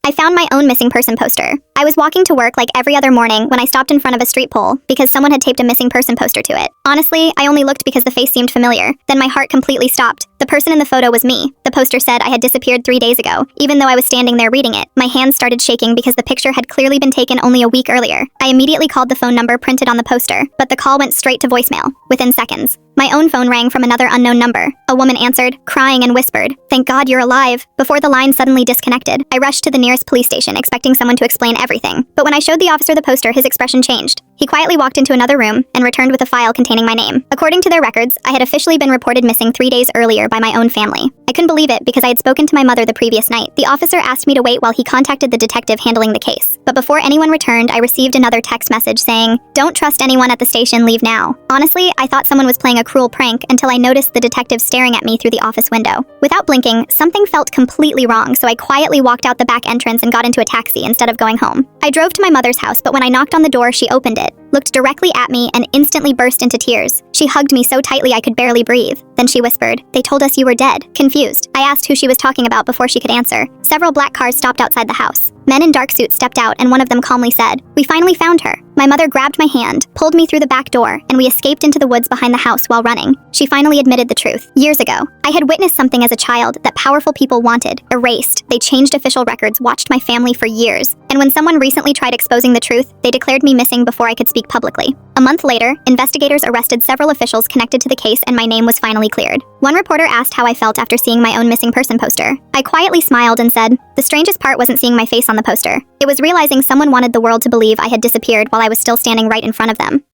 I found my own missing person poster. I was walking to work like every other morning when I stopped in front of a street pole because someone had taped a missing person poster to it. Honestly, I only looked because the face seemed familiar. Then my heart completely stopped. The person in the photo was me. The poster said I had disappeared 3 days ago, even though I was standing there reading it. My hands started shaking because the picture had clearly been taken only a week earlier. I immediately called the phone number printed on the poster, but the call went straight to voicemail, within seconds. My own phone rang from another unknown number. A woman answered, crying and whispered, "Thank God you're alive," before the line suddenly disconnected. I rushed to the nearest police station, expecting someone to explain everything. But when I showed the officer the poster, his expression changed. He quietly walked into another room and returned with a file containing my name. According to their records, I had officially been reported missing 3 days earlier by my own family. I couldn't believe it because I had spoken to my mother the previous night. The officer asked me to wait while he contacted the detective handling the case. But before anyone returned, I received another text message saying, "Don't trust anyone at the station, leave now." Honestly, I thought someone was playing a cruel prank until I noticed the detective staring at me through the office window. Without blinking, something felt completely wrong, so I quietly walked out the back entrance and got into a taxi instead of going home. I drove to my mother's house, but when I knocked on the door, she opened it, looked directly at me, and instantly burst into tears. She hugged me so tightly I could barely breathe. Then she whispered, "They told us you were dead." Confused, I asked who she was talking about before she could answer. Several black cars stopped outside the house. Men in dark suits stepped out, and one of them calmly said, "We finally found her." My mother grabbed my hand, pulled me through the back door, and we escaped into the woods behind the house while running. She finally admitted the truth. Years ago, I had witnessed something as a child that powerful people wanted, erased. They changed official records, watched my family for years. And when someone recently tried exposing the truth, they declared me missing before I could speak publicly. A month later, investigators arrested several officials connected to the case, and my name was finally cleared. One reporter asked how I felt after seeing my own missing person poster. I quietly smiled and said, "The strangest part wasn't seeing my face on the poster. It was realizing someone wanted the world to believe I had disappeared while I was still standing right in front of them."